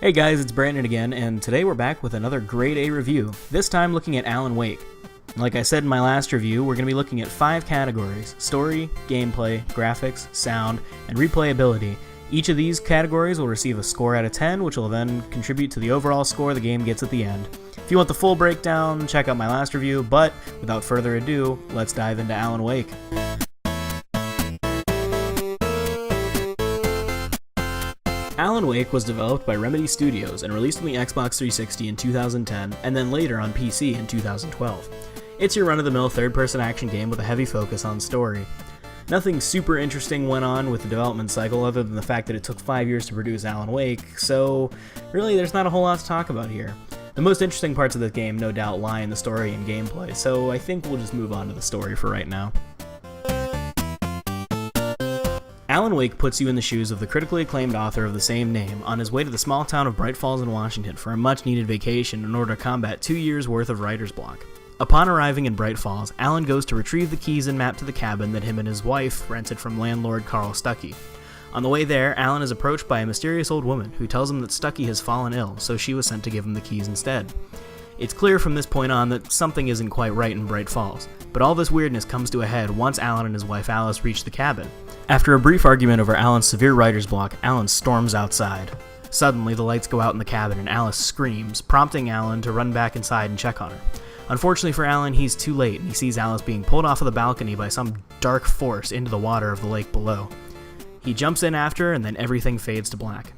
Hey guys, it's Brandon again, and today we're back with another grade A review, this time looking at Alan Wake. Like I said in my last review, we're going to be looking at 5 categories: story, gameplay, graphics, sound, and replayability. Each of these categories will receive a score out of 10, which will then contribute to the overall score the game gets at the end. If you want the full breakdown, check out my last review, but without further ado, let's dive into Alan Wake. Alan Wake was developed by Remedy Studios and released on the Xbox 360 in 2010, and then later on PC in 2012. It's your run-of-the-mill third-person action game with a heavy focus on story. Nothing super interesting went on with the development cycle other than the fact that it took 5 years to produce Alan Wake, so really there's not a whole lot to talk about here. The most interesting parts of the game no doubt lie in the story and gameplay, so I think we'll just move on to the story for right now. Alan Wake puts you in the shoes of the critically acclaimed author of the same name on his way to the small town of Bright Falls in Washington for a much-needed vacation in order to combat 2 years' worth of writer's block. Upon arriving in Bright Falls, Alan goes to retrieve the keys and map to the cabin that him and his wife rented from landlord Carl Stuckey. On the way there, Alan is approached by a mysterious old woman who tells him that Stuckey has fallen ill, so she was sent to give him the keys instead. It's clear from this point on that something isn't quite right in Bright Falls, but all this weirdness comes to a head once Alan and his wife Alice reach the cabin. After a brief argument over Alan's severe writer's block, Alan storms outside. Suddenly, the lights go out in the cabin and Alice screams, prompting Alan to run back inside and check on her. Unfortunately for Alan, he's too late and he sees Alice being pulled off of the balcony by some dark force into the water of the lake below. He jumps in after her and then everything fades to black.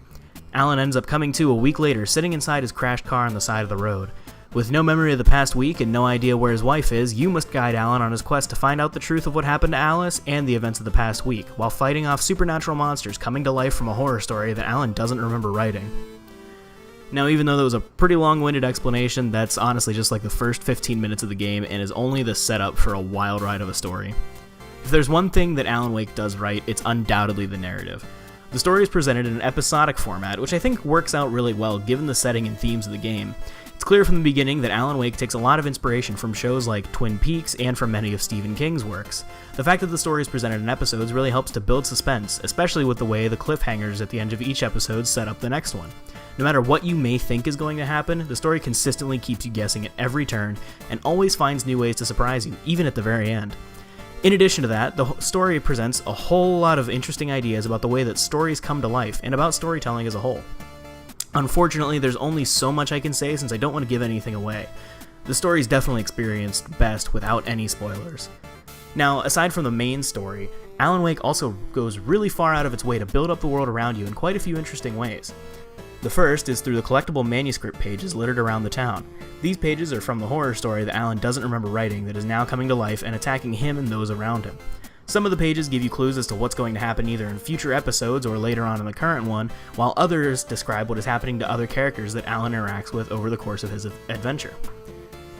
Alan ends up coming to a week later, sitting inside his crashed car on the side of the road. With no memory of the past week and no idea where his wife is, you must guide Alan on his quest to find out the truth of what happened to Alice and the events of the past week, while fighting off supernatural monsters coming to life from a horror story that Alan doesn't remember writing. Now, even though that was a pretty long-winded explanation, that's honestly just like the first 15 minutes of the game and is only the setup for a wild ride of a story. If there's one thing that Alan Wake does right, it's undoubtedly the narrative. The story is presented in an episodic format, which I think works out really well given the setting and themes of the game. It's clear from the beginning that Alan Wake takes a lot of inspiration from shows like Twin Peaks and from many of Stephen King's works. The fact that the story is presented in episodes really helps to build suspense, especially with the way the cliffhangers at the end of each episode set up the next one. No matter what you may think is going to happen, the story consistently keeps you guessing at every turn and always finds new ways to surprise you, even at the very end. In addition to that, the story presents a whole lot of interesting ideas about the way that stories come to life and about storytelling as a whole. Unfortunately, there's only so much I can say since I don't want to give anything away. The story is definitely experienced best without any spoilers. Now, aside from the main story, Alan Wake also goes really far out of its way to build up the world around you in quite a few interesting ways. The first is through the collectible manuscript pages littered around the town. These pages are from the horror story that Alan doesn't remember writing that is now coming to life and attacking him and those around him. Some of the pages give you clues as to what's going to happen either in future episodes or later on in the current one, while others describe what is happening to other characters that Alan interacts with over the course of his adventure.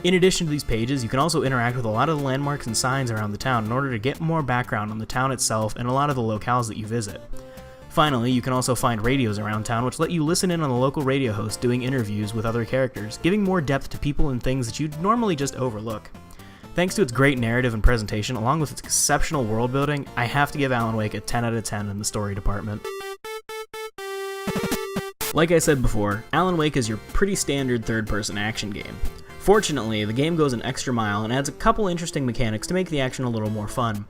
In addition to these pages, you can also interact with a lot of the landmarks and signs around the town in order to get more background on the town itself and a lot of the locales that you visit. Finally, you can also find radios around town which let you listen in on the local radio host doing interviews with other characters, giving more depth to people and things that you'd normally just overlook. Thanks to its great narrative and presentation, along with its exceptional world building, I have to give Alan Wake a 10 out of 10 in the story department. Like I said before, Alan Wake is your pretty standard third-person action game. Fortunately, the game goes an extra mile and adds a couple interesting mechanics to make the action a little more fun.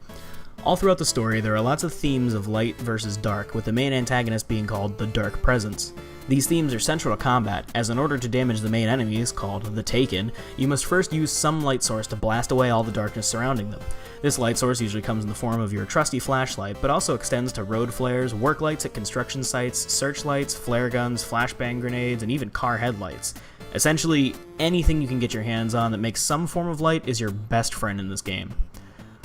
All throughout the story, there are lots of themes of light versus dark, with the main antagonist being called the Dark Presence. These themes are central to combat, as in order to damage the main enemies, called the Taken, you must first use some light source to blast away all the darkness surrounding them. This light source usually comes in the form of your trusty flashlight, but also extends to road flares, work lights at construction sites, searchlights, flare guns, flashbang grenades, and even car headlights. Essentially, anything you can get your hands on that makes some form of light is your best friend in this game.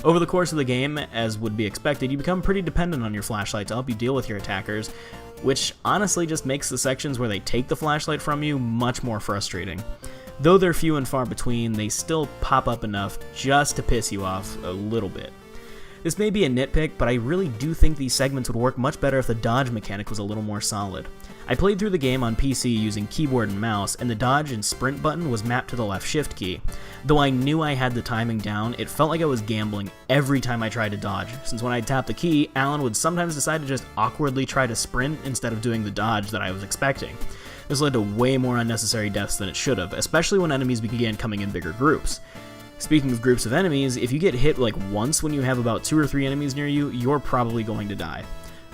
Over the course of the game, as would be expected, you become pretty dependent on your flashlight to help you deal with your attackers, which honestly just makes the sections where they take the flashlight from you much more frustrating. Though they're few and far between, they still pop up enough just to piss you off a little bit. This may be a nitpick, but I really do think these segments would work much better if the dodge mechanic was a little more solid. I played through the game on PC using keyboard and mouse, and the dodge and sprint button was mapped to the left shift key. Though I knew I had the timing down, it felt like I was gambling every time I tried to dodge, since when I tapped the key, Alan would sometimes decide to just awkwardly try to sprint instead of doing the dodge that I was expecting. This led to way more unnecessary deaths than it should have, especially when enemies began coming in bigger groups. Speaking of groups of enemies, if you get hit like once when you have about 2 or 3 enemies near you, you're probably going to die.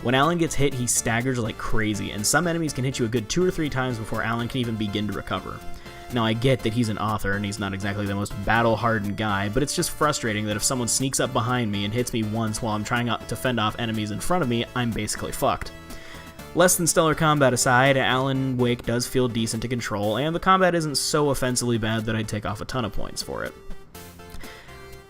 When Alan gets hit, he staggers like crazy, and some enemies can hit you a good 2 or 3 times before Alan can even begin to recover. Now, I get that he's an author and he's not exactly the most battle-hardened guy, but it's just frustrating that if someone sneaks up behind me and hits me once while I'm trying to fend off enemies in front of me, I'm basically fucked. Less than stellar combat aside, Alan Wake does feel decent to control, and the combat isn't so offensively bad that I'd take off a ton of points for it.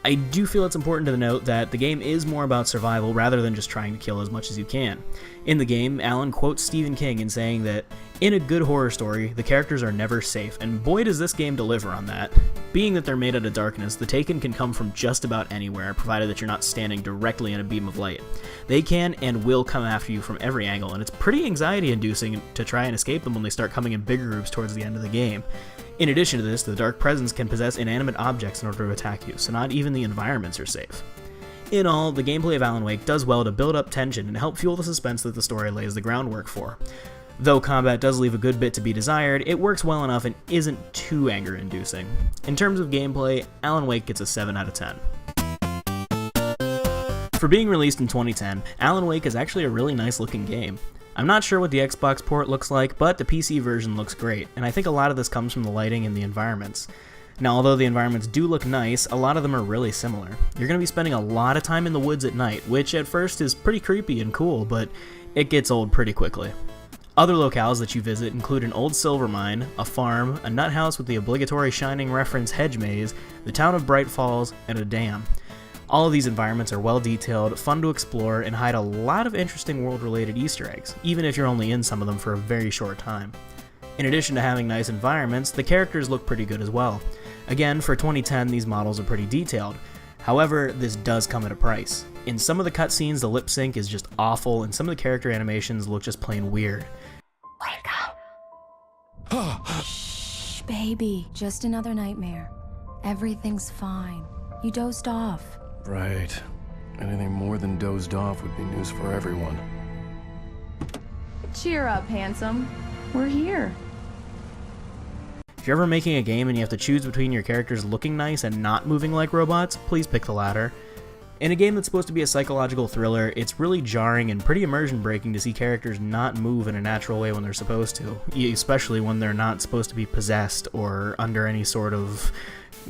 I do feel it's important to note that the game is more about survival rather than just trying to kill as much as you can. In the game, Alan quotes Stephen King in saying that, "In a good horror story, the characters are never safe, and boy does this game deliver on that. Being that they're made out of darkness, the Taken can come from just about anywhere, provided that you're not standing directly in a beam of light. They can and will come after you from every angle, and it's pretty anxiety-inducing to try and escape them when they start coming in bigger groups towards the end of the game. In addition to this, the Dark Presence can possess inanimate objects in order to attack you, so not even the environments are safe." In all, the gameplay of Alan Wake does well to build up tension and help fuel the suspense that the story lays the groundwork for. Though combat does leave a good bit to be desired, it works well enough and isn't too anger-inducing. In terms of gameplay, Alan Wake gets a 7 out of 10. For being released in 2010, Alan Wake is actually a really nice looking game. I'm not sure what the Xbox port looks like, but the PC version looks great, and I think a lot of this comes from the lighting and the environments. Now, although the environments do look nice, a lot of them are really similar. You're going to be spending a lot of time in the woods at night, which at first is pretty creepy and cool, but it gets old pretty quickly. Other locales that you visit include an old silver mine, a farm, a nut house with the obligatory Shining reference hedge maze, the town of Bright Falls, and a dam. All of these environments are well detailed, fun to explore, and hide a lot of interesting world-related Easter eggs, even if you're only in some of them for a very short time. In addition to having nice environments, the characters look pretty good as well. Again, for 2010, these models are pretty detailed. However, this does come at a price. In some of the cutscenes, the lip sync is just awful, and some of the character animations look just plain weird. Wake up! Shh, baby, just another nightmare. Everything's fine. You dozed off. Right. Anything more than dozed off would be news for everyone. Cheer up, handsome. We're here. If you're ever making a game and you have to choose between your characters looking nice and not moving like robots, please pick the latter. In a game that's supposed to be a psychological thriller, it's really jarring and pretty immersion-breaking to see characters not move in a natural way when they're supposed to, especially when they're not supposed to be possessed or under any sort of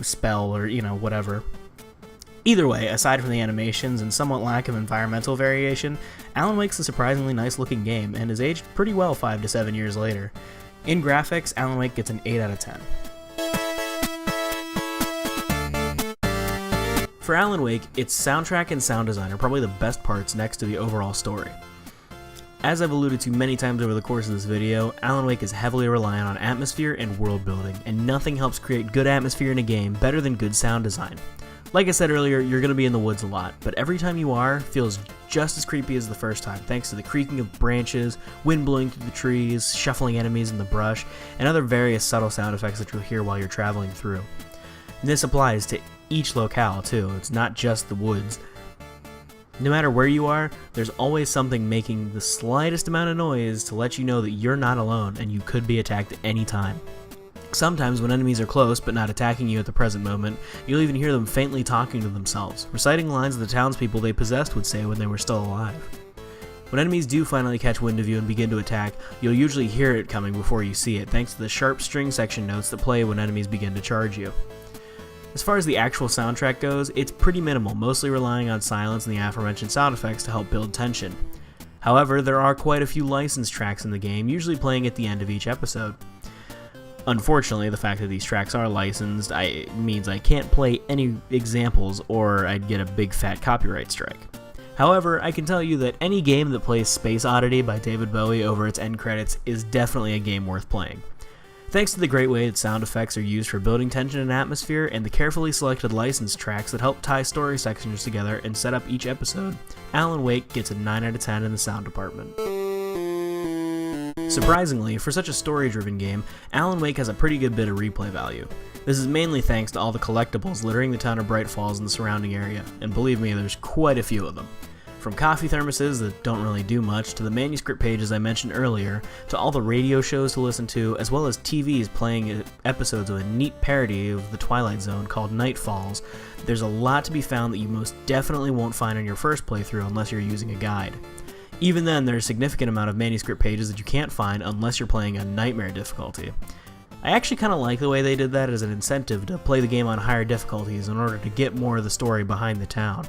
spell or, whatever. Either way, aside from the animations and somewhat lack of environmental variation, Alan Wake's a surprisingly nice-looking game and has aged pretty well 5 to 7 years later. In graphics, Alan Wake gets an 8 out of 10. For Alan Wake, its soundtrack and sound design are probably the best parts next to the overall story. As I've alluded to many times over the course of this video, Alan Wake is heavily reliant on atmosphere and world building, and nothing helps create good atmosphere in a game better than good sound design. Like I said earlier, you're going to be in the woods a lot, but every time you are, feels just as creepy as the first time, thanks to the creaking of branches, wind blowing through the trees, shuffling enemies in the brush, and other various subtle sound effects that you'll hear while you're traveling through. And this applies to each locale too, it's not just the woods. No matter where you are, there's always something making the slightest amount of noise to let you know that you're not alone and you could be attacked at any time. Sometimes when enemies are close but not attacking you at the present moment, you'll even hear them faintly talking to themselves, reciting lines the townspeople they possessed would say when they were still alive. When enemies do finally catch wind of you and begin to attack, you'll usually hear it coming before you see it, thanks to the sharp string section notes that play when enemies begin to charge you. As far as the actual soundtrack goes, it's pretty minimal, mostly relying on silence and the aforementioned sound effects to help build tension. However, there are quite a few licensed tracks in the game, usually playing at the end of each episode. Unfortunately, the fact that these tracks are licensed means I can't play any examples or I'd get a big fat copyright strike. However, I can tell you that any game that plays Space Oddity by David Bowie over its end credits is definitely a game worth playing. Thanks to the great way that sound effects are used for building tension and atmosphere and the carefully selected licensed tracks that help tie story sections together and set up each episode, Alan Wake gets a 9 out of 10 in the sound department. Surprisingly, for such a story-driven game, Alan Wake has a pretty good bit of replay value. This is mainly thanks to all the collectibles littering the town of Bright Falls and the surrounding area, and believe me, there's quite a few of them. From coffee thermoses that don't really do much, to the manuscript pages I mentioned earlier, to all the radio shows to listen to, as well as TVs playing episodes of a neat parody of The Twilight Zone called Night Falls, there's a lot to be found that you most definitely won't find on your first playthrough unless you're using a guide. Even then, there's a significant amount of manuscript pages that you can't find unless you're playing on Nightmare difficulty. I actually kind of like the way they did that as an incentive to play the game on higher difficulties in order to get more of the story behind the town.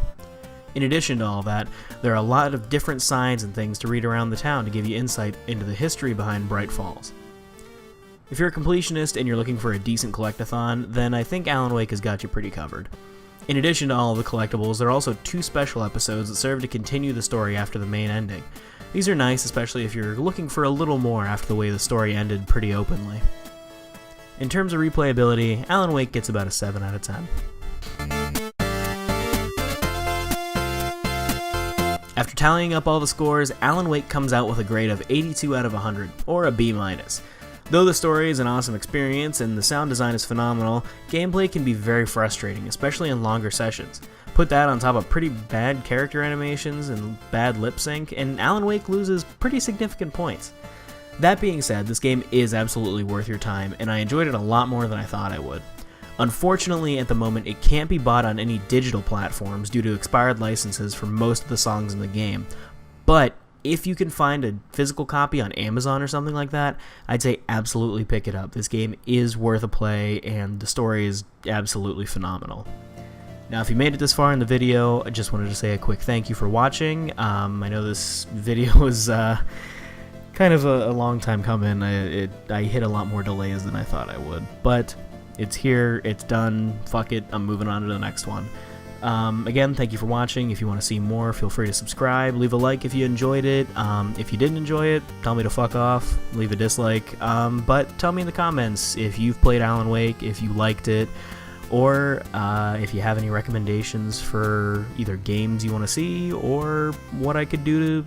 In addition to all that, there are a lot of different signs and things to read around the town to give you insight into the history behind Bright Falls. If you're a completionist and you're looking for a decent collectathon, then I think Alan Wake has got you pretty covered. In addition to all of the collectibles, there are also 2 special episodes that serve to continue the story after the main ending. These are nice, especially if you're looking for a little more after the way the story ended pretty openly. In terms of replayability, Alan Wake gets about a 7 out of 10. After tallying up all the scores, Alan Wake comes out with a grade of 82 out of 100, or a B-. Though the story is an awesome experience and the sound design is phenomenal, gameplay can be very frustrating, especially in longer sessions. Put that on top of pretty bad character animations and bad lip sync, and Alan Wake loses pretty significant points. That being said, this game is absolutely worth your time, and I enjoyed it a lot more than I thought I would. Unfortunately, at the moment, it can't be bought on any digital platforms due to expired licenses for most of the songs in the game, but if you can find a physical copy on Amazon or something like that, I'd say absolutely pick it up. This game is worth a play, and the story is absolutely phenomenal. Now, if you made it this far in the video, I just wanted to say a quick thank you for watching. I know this video was kind of a long time coming. I hit a lot more delays than I thought I would, but it's here, it's done, fuck it, I'm moving on to the next one. Again, thank you for watching. If you want to see more, feel free to subscribe, leave a like if you enjoyed it. If you didn't enjoy it, tell me to fuck off, leave a dislike, but tell me in the comments if you've played Alan Wake, if you liked it, or if you have any recommendations for either games you want to see, or what I could do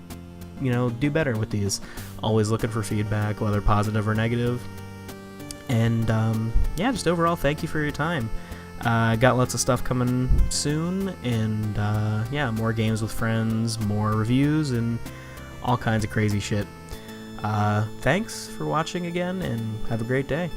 to, do better with these. Always looking for feedback, whether positive or negative. And yeah, just overall, thank you for your time. Got lots of stuff coming soon, and yeah, more games with friends, more reviews, and all kinds of crazy shit. Thanks for watching again, and have a great day.